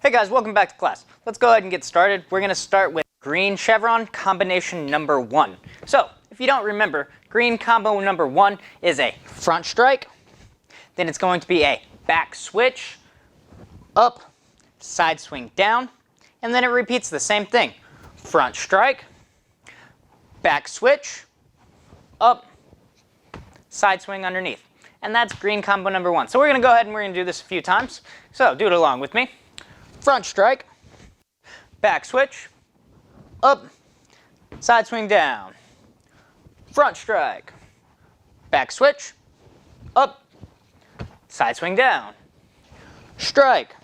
Hey guys, welcome back to class. Let's go ahead and get started. We're going to start with green chevron combination number 1. So, if you don't remember, green combo number 1 is a front strike, then it's going to be a back switch, up, side swing down, and then it repeats the same thing. Front strike, back switch, up, side swing underneath. And that's green combo number 1. So we're going to go ahead and we're going to do this a few times. So do it along with me. Front strike, back switch, up, side swing down. Front strike, back switch, up, side swing down. Strike,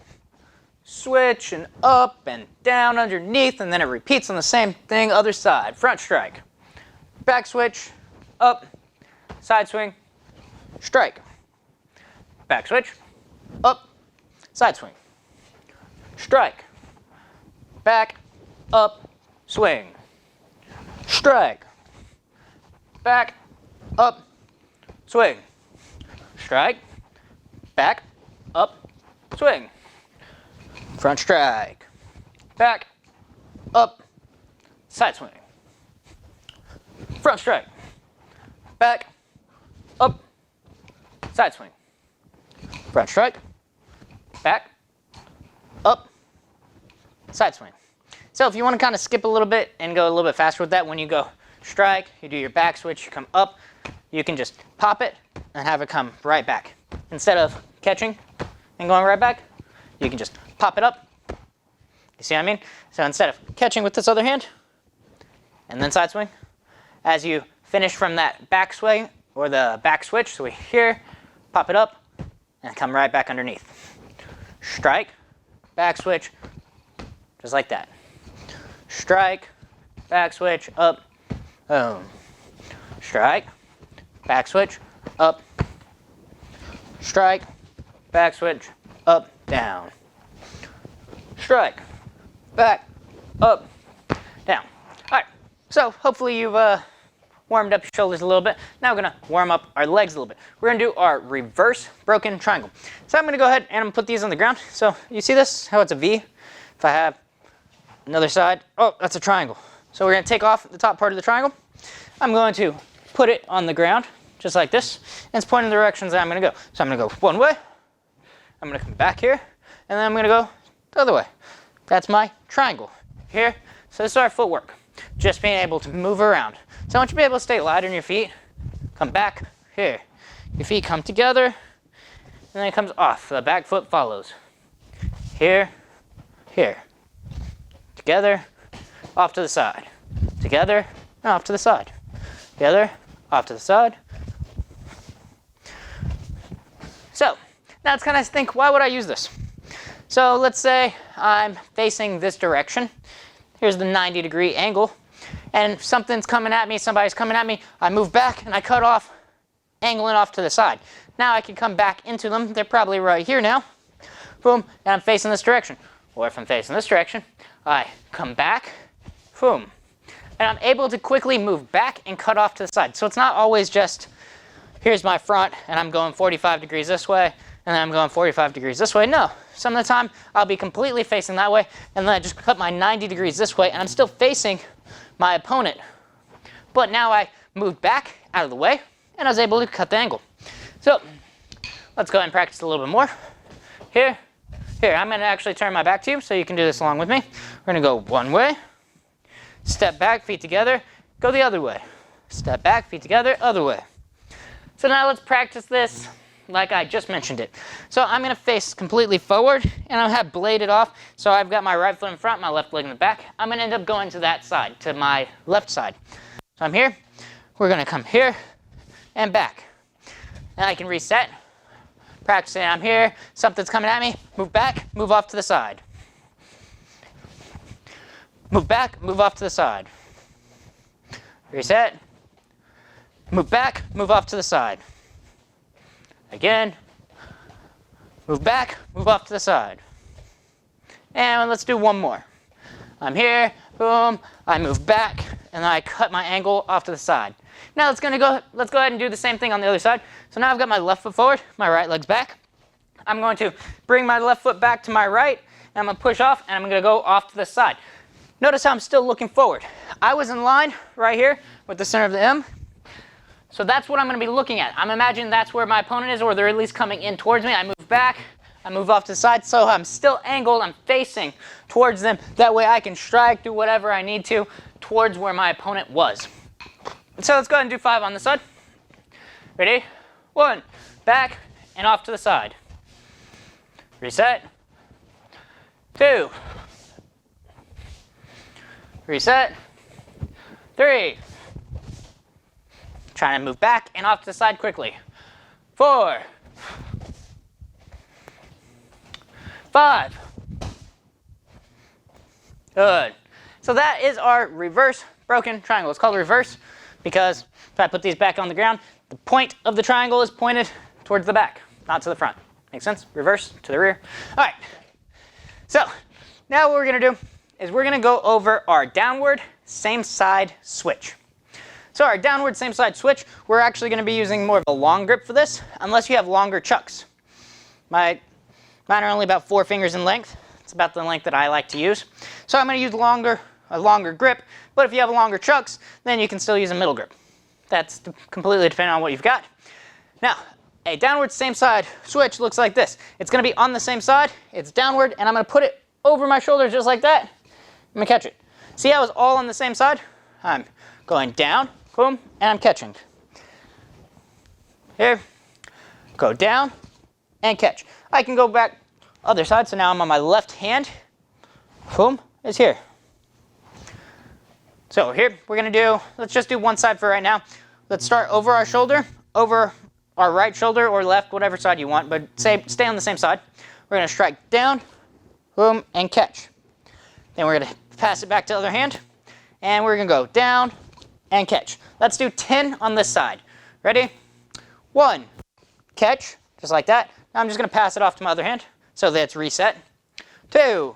switch and up and down underneath, and then it repeats on the same thing, other side. Front strike, back switch, up, side swing, strike, back switch, up, side swing. Strike, back, up, swing. Strike, back, up, swing. Strike, back, up, swing. Front strike, back, up, side swing. Front strike, back, up, side swing. Front strike, back, up, side swing. So if you want to kind of skip a little bit and go a little bit faster with that, when you go strike, you do your back switch, you come up, you can just pop it and have it come right back. Instead of catching and going right back, you can just pop it up. You see what I mean? So instead of catching with this other hand and then side swing, as you finish from that back swing or the back switch, so we here, pop it up and come right back underneath. Strike, back switch, just like that. Strike, back switch, up, boom. Strike, back switch, up. Strike, back switch, up, down. Strike, back, up, down. All right, so hopefully you've warmed up your shoulders a little bit. Now we're going to warm up our legs a little bit. We're going to do our reverse broken triangle. So I'm going to go ahead and I'm going to put these on the ground. So you see this, how it's a V? If I have another side, oh, that's a triangle. So we're going to take off the top part of the triangle. I'm going to put it on the ground, just like this, and it's pointing the directions that I'm going to go. So I'm going to go one way, I'm going to come back here, and then I'm going to go the other way. That's my triangle here. So this is our footwork, just being able to move around. So I want you to be able to stay light on your feet, come back here. Your feet come together, and then it comes off. The back foot follows. Here, here. Together, off to the side. Together, and off to the side. Together, off to the side. So, now let's kind of think, why would I use this? So let's say I'm facing this direction. Here's the 90-degree angle. And something's coming at me, somebody's coming at me, I move back and I cut off, angling off to the side. Now I can come back into them, they're probably right here now. Boom, and I'm facing this direction. Or if I'm facing this direction, I come back, boom. And I'm able to quickly move back and cut off to the side. So it's not always just, here's my front and I'm going 45 degrees this way, and then I'm going 45 degrees this way. No, some of the time I'll be completely facing that way, and then I just cut my 90 degrees this way, and I'm still facing my opponent. But now I moved back out of the way, and I was able to cut the angle. So let's go ahead and practice a little bit more. Here, I'm going to actually turn my back to you so you can do this along with me. We're going to go one way, step back, feet together, go the other way. Step back, feet together, other way. So now let's practice this like I just mentioned it. So I'm going to face completely forward, and I have bladed off. So I've got my right foot in front, my left leg in the back. I'm going to end up going to that side, to my left side. So I'm here. We're going to come here and back. And I can reset. Practicing, I'm here, something's coming at me, move back, move off to the side. Move back, move off to the side. Reset. Move back, move off to the side. Again. Move back, move off to the side. And let's do one more. I'm here, boom, I move back, and then I cut my angle off to the side. Now let's go ahead and do the same thing on the other side. So now I've got my left foot forward, my right leg's back. I'm going to bring my left foot back to my right, and I'm going to push off, and I'm going to go off to the side. Notice how I'm still looking forward. I was in line right here with the center of the M. So that's what I'm going to be looking at. I'm imagining that's where my opponent is, or they're at least coming in towards me. I move back, I move off to the side, so I'm still angled, I'm facing towards them. That way I can strike through whatever I need to towards where my opponent was. So let's go ahead and do 5 on the side. Ready? 1, back, and off to the side. Reset. 2. Reset. 3. Trying to move back and off to the side quickly. 4. 5. Good. So that is our reverse broken triangle. It's called reverse because if I put these back on the ground, the point of the triangle is pointed towards the back, not to the front. Make sense? Reverse to the rear. All right. So now what we're going to do is we're going to go over our downward same side switch. So our downward same side switch, we're actually going to be using more of a long grip for this, unless you have longer chucks. Mine are only about 4 fingers in length. It's about the length that I like to use. So I'm going to use a longer grip, but if you have longer chucks, then you can still use a middle grip. That's completely dependent on what you've got. Now, a downward same side switch looks like this. It's going to be on the same side, it's downward, and I'm going to put it over my shoulder just like that. I'm going to catch it. See how it's all on the same side? I'm going down, boom, and I'm catching. Here, go down, and catch. I can go back other side, so now I'm on my left hand. Boom, is here. So here, we're going to do, let's just do one side for right now. Let's start over our shoulder, over our right shoulder or left, whatever side you want, but stay on the same side. We're going to strike down, boom, and catch. Then we're going to pass it back to the other hand, and we're going to go down and catch. Let's do 10 on this side. Ready? 1, catch, just like that. Now I'm just going to pass it off to my other hand so that it's reset. 2,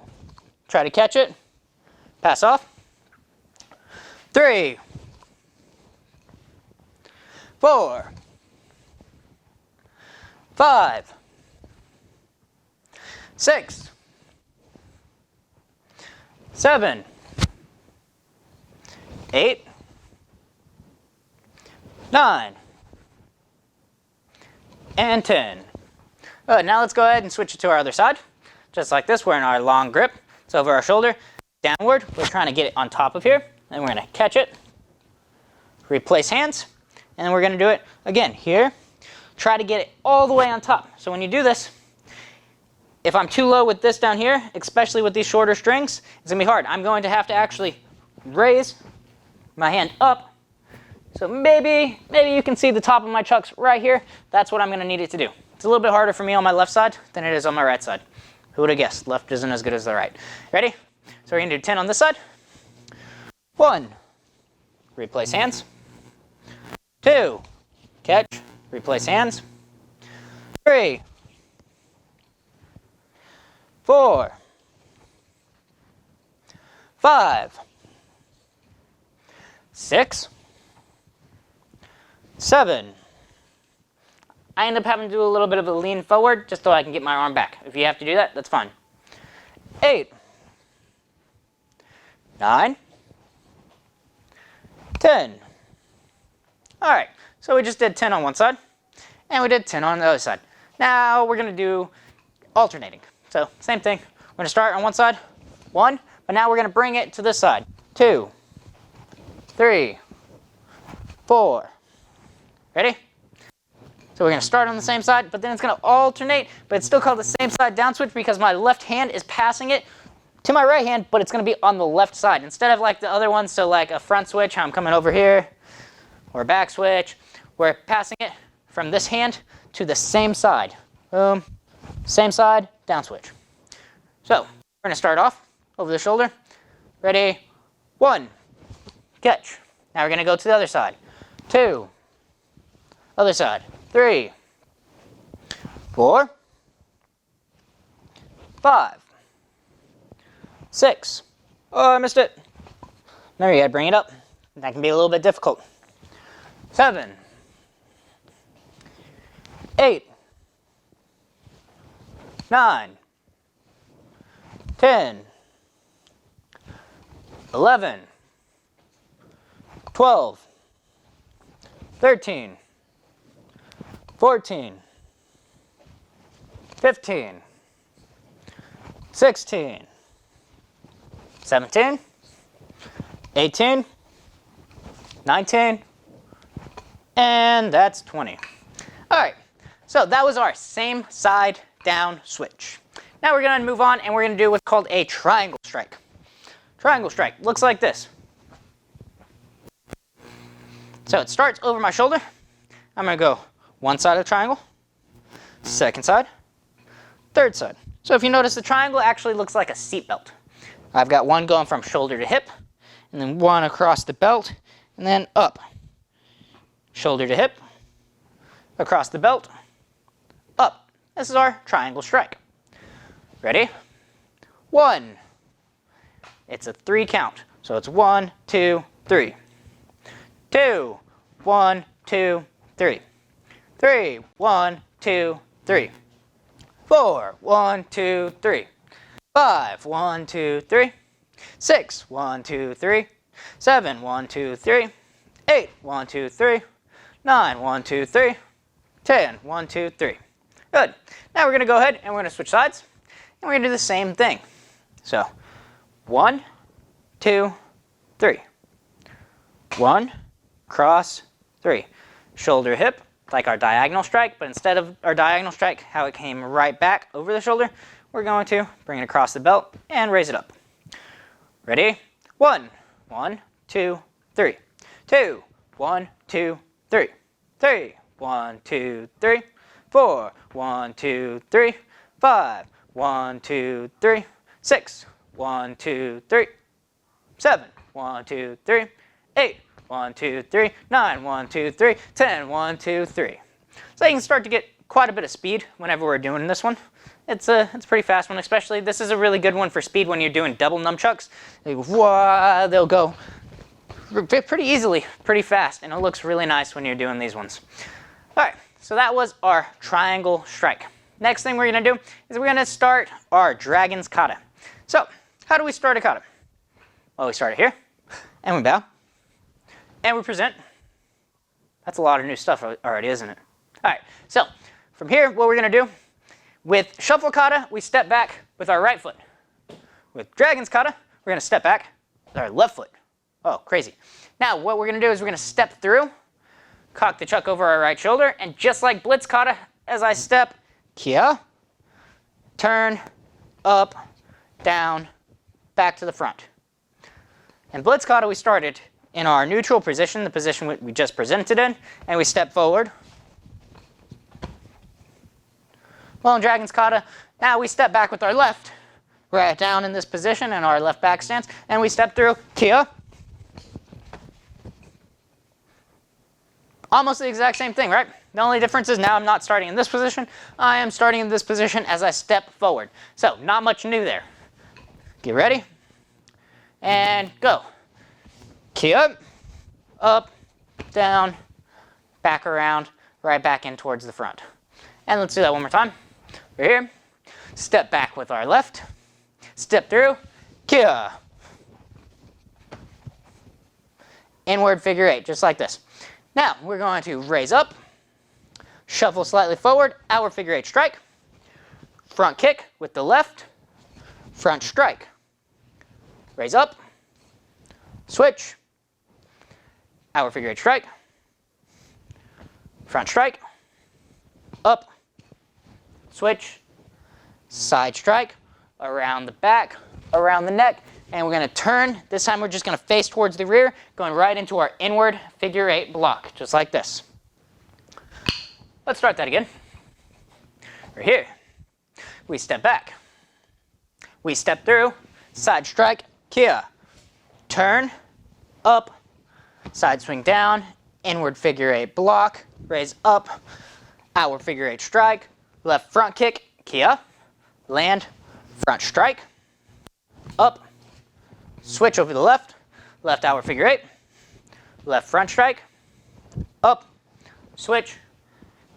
try to catch it, pass off. 3, 4, 5, 6, 7, 8, 9, and 10. Good, now let's go ahead and switch it to our other side. Just like this, we're in our long grip. It's over our shoulder. Downward, we're trying to get it on top of here. Then we're going to catch it, replace hands, and then we're going to do it again here. Try to get it all the way on top. So when you do this, if I'm too low with this down here, especially with these shorter strings, it's going to be hard. I'm going to have to actually raise my hand up. So maybe you can see the top of my chucks right here. That's what I'm going to need it to do. It's a little bit harder for me on my left side than it is on my right side. Who would have guessed? Left isn't as good as the right. Ready? So we're going to do 10 on this side. 1, replace hands. 2, catch, replace hands. 3, 4, 5, 6, 7. I end up having to do a little bit of a lean forward just so I can get my arm back. If you have to do that, that's fine. 8, 9, 10. All right, so we just did 10 on one side, and we did 10 on the other side. Now we're going to do alternating. So same thing. We're going to start on one side, 1, but now we're going to bring it to this side. 2, 3, 4. Ready? So we're going to start on the same side, but then it's going to alternate, but it's still called the same side down switch because my left hand is passing it to my right hand, but it's going to be on the left side instead of like the other ones. So like a front switch, how I'm coming over here, or a back switch, we're passing it from this hand to the same side. Boom, same side, down switch. So we're going to start off over the shoulder. Ready? 1, catch. Now we're going to go to the other side. 2, other side. 3, 4, 5, 6. Oh, I missed it. There you go, bring it up. That can be a little bit difficult. 7, 8, 9, 10, 11, 12, 13, 14, 15, 16, 17, 18, 19, and that's 20. All right, so that was our same side down switch. Now we're gonna move on and we're gonna do what's called a triangle strike. Triangle strike looks like this. So it starts over my shoulder. I'm gonna go one side of the triangle, second side, third side. So if you notice, the triangle actually looks like a seat belt. I've got one going from shoulder to hip, and then one across the belt, and then up. Shoulder to hip, across the belt, up. This is our triangle strike. Ready? 1. It's a 3 count. So it's 1, 2, 3. 2, 1, 2, 3. 3, 1, 2, 3. 4, 1, 2, 3. 5, 1, 2, 3. 6, 1, 2, 3. 7, 1, 2, 3. 8, 1, 2, 3. 9, 1, 2, 3. 10, 1, 2, 3. Good. Now we're going to go ahead and we're going to switch sides. And we're going to do the same thing. So 1, 2, 3. 1, cross, 3. Shoulder, hip, like our diagonal strike, but instead of our diagonal strike, how it came right back over the shoulder, we're going to bring it across the belt and raise it up. Ready? 1, 1, 2, 3. 2, 1, 2, 3. 3, 1, 2, 3. 4, 1, 2, 3. 5, 1, 2, 3. 6, 1, 2, 3. 7, 1, 2, 3. 8, 1, 2, 3. 9, 1, 2, 3. 10, 1, 2, 3. So you can start to get quite a bit of speed whenever we're doing this one. It's a pretty fast one, especially. This is a really good one for speed when you're doing double nunchucks. They'll go pretty easily, pretty fast, and it looks really nice when you're doing these ones. All right, so that was our triangle strike. Next thing we're going to do is we're going to start our dragon's kata. So how do we start a kata? Well, we start it here, and we bow, and we present. That's a lot of new stuff already, isn't it? All right, so from here, what we're going to do, with shuffle kata, we step back with our right foot. With dragon's kata, we're going to step back with our left foot. Oh, crazy. Now, what we're going to do is we're going to step through, cock the chuck over our right shoulder, and just like blitz kata, as I step, kia, turn, up, down, back to the front. In blitz kata, we started in our neutral position, the position we just presented in, and we step forward. Well, in dragon's kata, now we step back with our left, right down in this position in our left back stance, and we step through, kia. Almost the exact same thing, right? The only difference is now I'm not starting in this position. I am starting in this position as I step forward. So not much new there. Get ready. And go. Kia, up, down, back around, right back in towards the front. And let's do that one more time. We're here. Step back with our left. Step through. Kia. Inward figure 8, just like this. Now, we're going to raise up, shuffle slightly forward, our figure 8 strike, front kick with the left, front strike, raise up, switch, our figure 8 strike, front strike, up, switch, side strike, around the back, around the neck, and we're going to turn. This time we're just going to face towards the rear, going right into our inward figure 8 block, just like this. Let's start that again. We're here. We step back. We step through, side strike, kia. Turn, up, side swing down, inward figure 8 block, raise up, our figure 8 strike, left front kick, kia, land, front strike, up, switch over the left, left hour figure 8, left front strike, up, switch,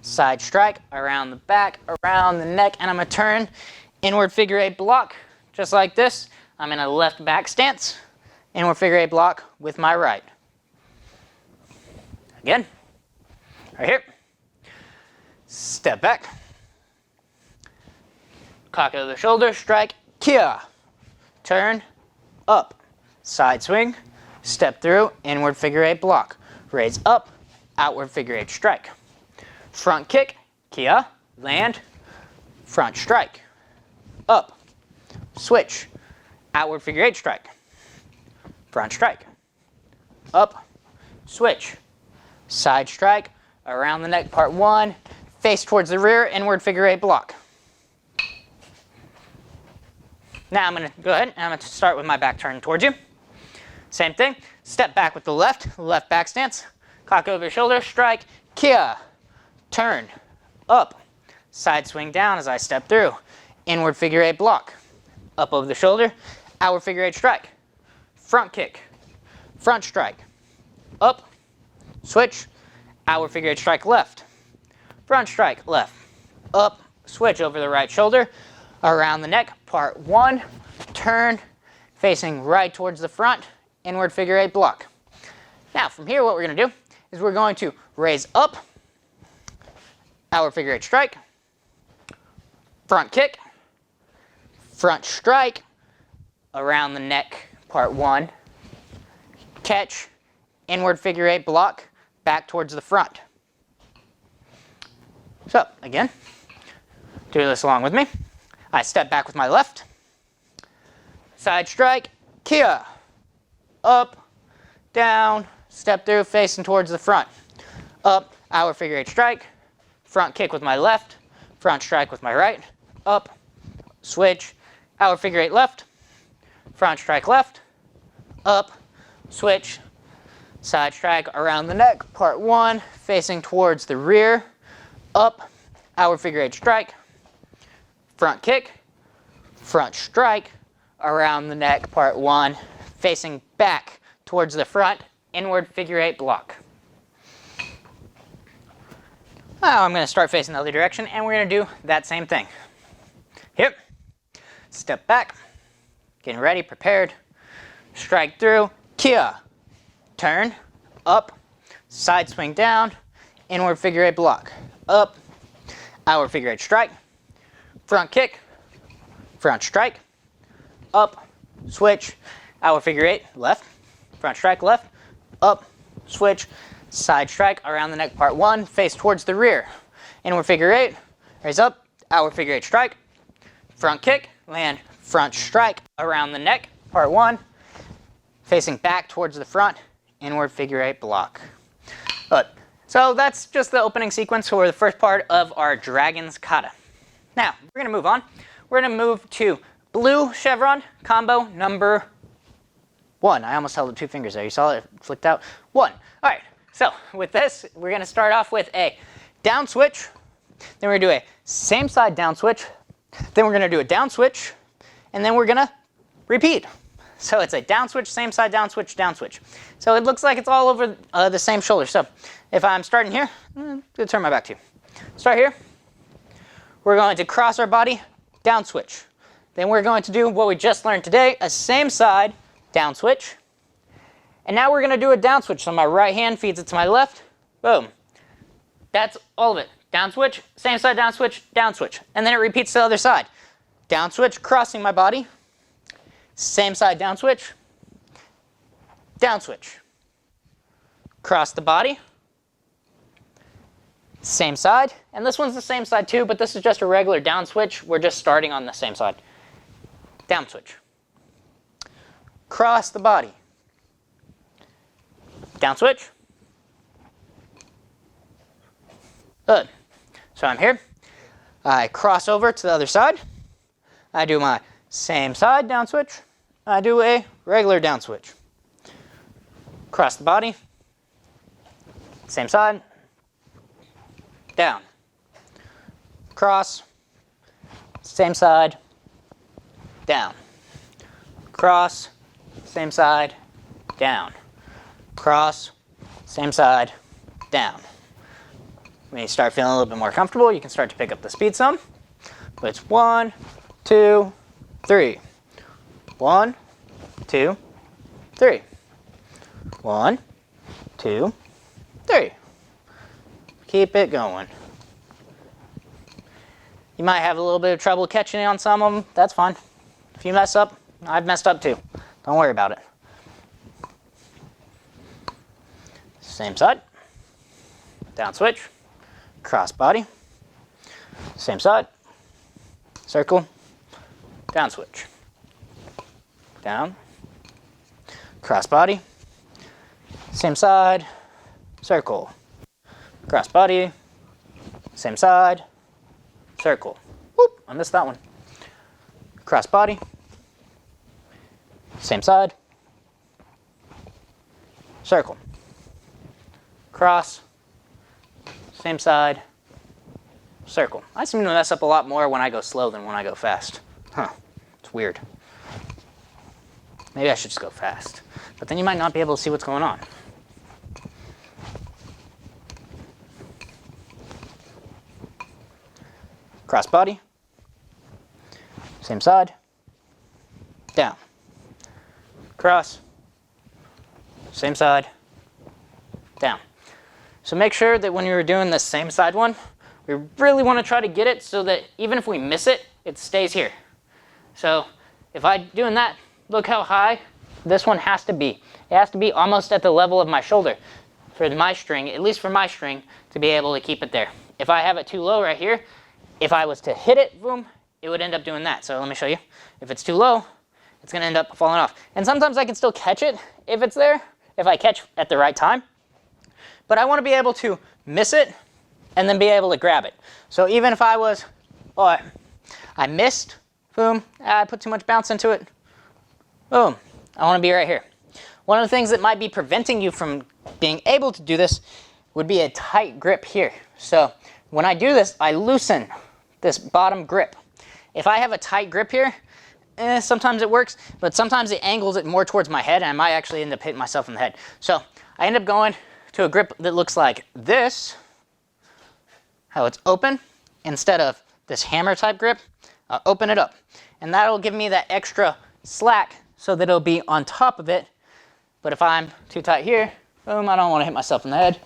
side strike, around the back, around the neck, and I'm going to turn, inward figure 8 block, just like this. I'm in a left back stance, inward figure eight block with my right. Again, right here. Step back. Cock of the shoulder, strike, kia. Turn, up, side swing, step through, inward figure eight block. Raise up, outward figure eight strike. Front kick, kia, land, front strike. Up, switch, outward figure eight strike. Front strike. Up, switch, side strike, around the neck, part one, face towards the rear, inward figure eight block. Now I'm going to go ahead and I'm going to start with my back turn towards you. Same thing, step back with the left back stance, cock over your shoulder, strike, kia, turn, up, side swing down as I step through, inward figure eight block, up over the shoulder, outward figure eight strike, front kick, front strike, up, switch, outward figure eight strike left, front strike left, up, switch over the right shoulder, around the neck, part one, turn, facing right towards the front, inward figure eight block. Now from here what we're going to do is we're going to raise up, outward figure eight strike, front kick, front strike, around the neck, part one, catch, inward figure eight block, back towards the front. So again, do this along with me. I step back with my left, side strike, kia, up, down, step through, facing towards the front. Up, outward figure eight strike, front kick with my left, front strike with my right, up, switch, outward figure eight left, front strike left, up, switch, side strike around the neck, part one, facing towards the rear, up, outward figure eight strike, front kick, front strike, around the neck, part one, facing back towards the front, inward figure eight block. Now I'm going to start facing the other direction, and we're going to do that same thing. Here, step back, getting ready, prepared, strike through, kia, turn, up, side swing down, inward figure eight block, up, outward figure eight strike, front kick, front strike, up, switch, outward figure eight, left, front strike, left, up, switch, side strike, around the neck, part one, face towards the rear, inward figure eight, raise up, outward figure eight strike, front kick, land, front strike, around the neck, part one, facing back towards the front, inward figure eight block. Good. So that's just the opening sequence for the first part of our Dragon's Kata. Now, we're going to move on. We're going to move to Blue Chevron combo number one. I almost held up two fingers there. You saw it flicked out? One. All right. So with this, we're going to start off with a down switch. Then we're going to do a same side down switch. Then we're going to do a down switch. And then we're going to repeat. So it's a down switch, same side, down switch, down switch. So it looks like it's all over the same shoulder. So if I'm starting here, I'm going to turn my back to you. Start here. We're going to cross our body, down switch. Then we're going to do what we just learned today, a same side, down switch. And now we're going to do a down switch. So my right hand feeds it to my left. Boom. That's all of it. Down switch, same side, down switch, down switch. And then it repeats to the other side. Down switch, crossing my body. Same side, down switch. Down switch. Cross the body. Same side. And this one's the same side too, but this is just a regular down switch. We're just starting on the same side. Down switch. Cross the body. Down switch. Good. So I'm here. I cross over to the other side. I do my same side down switch. I do a regular down switch. Cross the body. Same side. Down. Cross. Same side. Down. Cross. Same side. Down. Cross. Same side. Down. When you start feeling a little bit more comfortable, you can start to pick up the speed some. But it's 1, 2, 3. 1, 2, 3. 1, 2, 3. Keep it going. You might have a little bit of trouble catching it on some of them. That's fine. If you mess up, I've messed up too. Don't worry about it. Same side. Down switch. Cross body. Same side. Circle. Down switch. Down. Cross body. Same side. Circle. Cross body. Same side. Circle. Whoop, I missed that one. Cross body. Same side. Circle. Cross. Same side. Circle. I seem to mess up a lot more when I go slow than when I go fast. Huh. It's weird. Maybe I should just go fast. But then you might not be able to see what's going on. Cross body. Same side. Down. Cross. Same side. Down. So make sure that when you're doing the same side one, we really want to try to get it so that even if we miss it, it stays here. So if I'm doing that, look how high this one has to be. It has to be almost at the level of my shoulder for my string, at least for my string, to be able to keep it there. If I have it too low right here, if I was to hit it, boom, it would end up doing that. So let me show you. If it's too low, it's gonna end up falling off. And sometimes I can still catch it if it's there, if I catch at the right time. But I wanna be able to miss it and then be able to grab it. So even if I was, oh, I missed, boom, I put too much bounce into it, boom, I wanna be right here. One of the things that might be preventing you from being able to do this would be a tight grip here. So when I do this, I loosen this bottom grip. If I have a tight grip here, sometimes it works, but sometimes it angles it more towards my head and I might actually end up hitting myself in the head. So I end up going to a grip that looks like this, how it's open, instead of this hammer type grip. I'll open it up. And that'll give me that extra slack so that it'll be on top of it. But if I'm too tight here, boom, I don't want to hit myself in the head.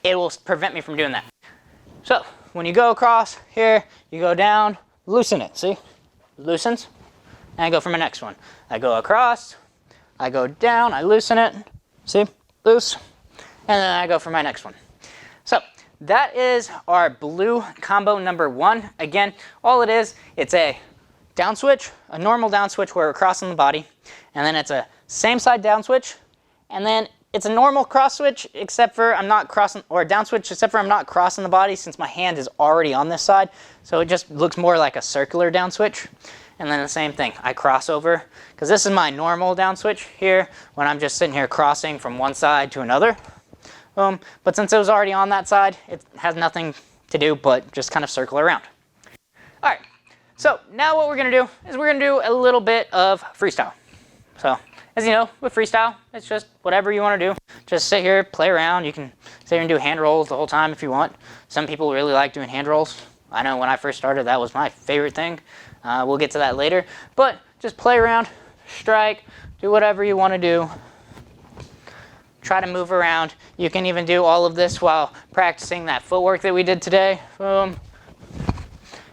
It will prevent me from doing that. So when you go across here, you go down, loosen it, see? Loosens, and I go for my next one. I go across, I go down, I loosen it, see? Loose, and then I go for my next one. So that is our blue combo number 1. Again, all it is, it's a down switch, a normal down switch where we're crossing the body, and then it's a same side down switch, and then it's a normal cross switch except for I'm not crossing, or a down switch except for I'm not crossing the body since my hand is already on this side. So it just looks more like a circular down switch. And then the same thing, I cross over, because this is my normal down switch here when I'm just sitting here crossing from one side to another. But since it was already on that side, it has nothing to do but just kind of circle around. All right, so now what we're gonna do is we're gonna do a little bit of freestyle. So as you know, with freestyle, it's just whatever you want to do. Just sit here, play around. You can sit here and do hand rolls the whole time if you want. Some people really like doing hand rolls. I know when I first started, that was my favorite thing. We'll get to that later. But just play around, strike, do whatever you want to do. Try to move around. You can even do all of this while practicing that footwork that we did today. Boom,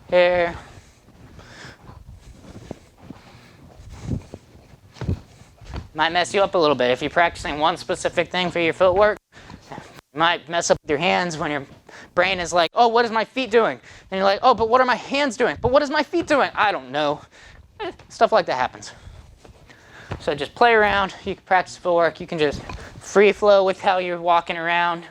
here. Might mess you up a little bit. If you're practicing one specific thing for your footwork, you might mess up with your hands when your brain is like, oh, what is my feet doing? And you're like, oh, but what are my hands doing? But what is my feet doing? I don't know. Stuff like that happens. So just play around. You can practice footwork. You can just free flow with how you're walking around.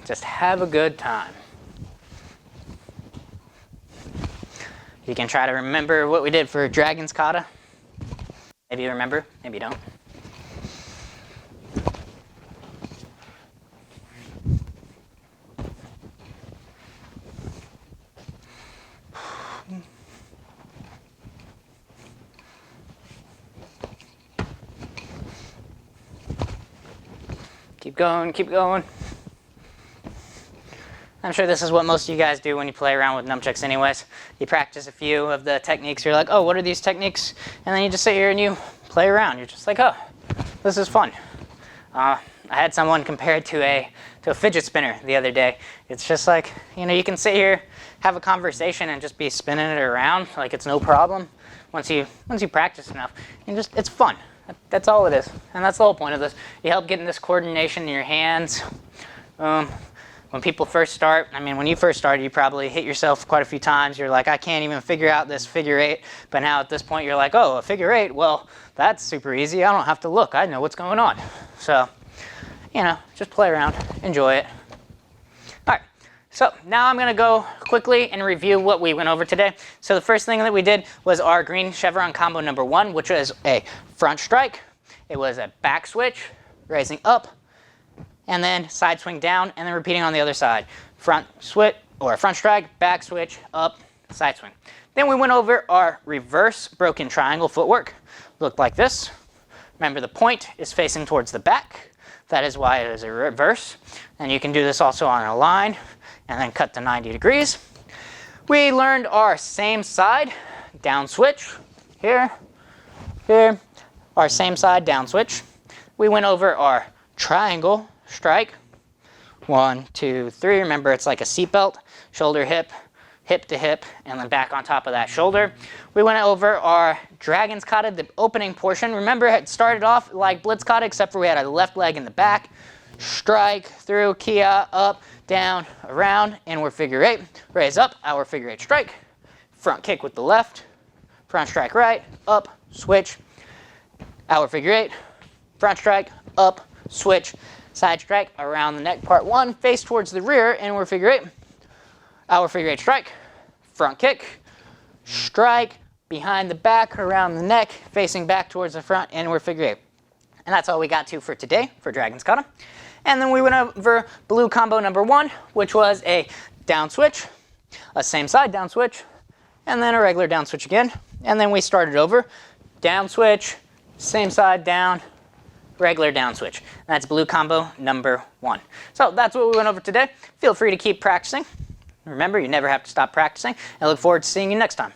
Just have a good time. You can try to remember what we did for Dragon's Kata. Maybe you remember, maybe you don't. Keep going, keep going. I'm sure this is what most of you guys do when you play around with nunchucks anyways. You practice a few of the techniques, you're like, oh, what are these techniques? And then you just sit here and you play around. You're just like, oh, this is fun. I had someone compare it to a fidget spinner the other day. It's just like, you know, you can sit here, have a conversation and just be spinning it around like it's no problem. Once you practice enough, and it's fun. That's all it is, and that's the whole point of this. You help getting this coordination in your hands. When people first start, I mean, when you first started, you probably hit yourself quite a few times. You're like, I can't even figure out this figure eight. But now at this point, you're like, oh, a figure eight? Well, that's super easy. I don't have to look. I know what's going on. So, you know, just play around, enjoy it. All right. So now I'm going to go quickly and review what we went over today. So the first thing that we did was our green chevron combo number 1, which was a front strike. It was a back switch, raising up, and then side swing down, and then repeating on the other side. Front switch, or front strike, back switch, up, side swing. Then we went over our reverse broken triangle footwork. Looked like this. Remember, the point is facing towards the back. That is why it is a reverse. And you can do this also on a line, and then cut to 90 degrees. We learned our same side down switch, here, here, our same side down switch. We went over our triangle strike, 1, 2, 3. Remember, it's like a seatbelt, shoulder, hip, hip to hip, and then back on top of that shoulder. We went over our dragon's kata, the opening portion. Remember, it started off like blitz kata, except for we had a left leg in the back. Strike through, kia, up, down, around, inward figure eight, raise up, our figure eight strike, front kick with the left, front strike right, up, switch, our figure eight, front strike, up, switch, side strike, around the neck, part 1, face towards the rear, inward figure eight, our figure eight strike, front kick, strike, behind the back, around the neck, facing back towards the front, inward figure eight. And that's all we got to for today for Dragon's Kata. And then we went over blue combo number 1, which was a down switch, a same side down switch, and then a regular down switch again. And then we started over, down switch, same side down, regular down switch. And that's blue combo number 1. So that's what we went over today. Feel free to keep practicing. Remember, you never have to stop practicing. I look forward to seeing you next time.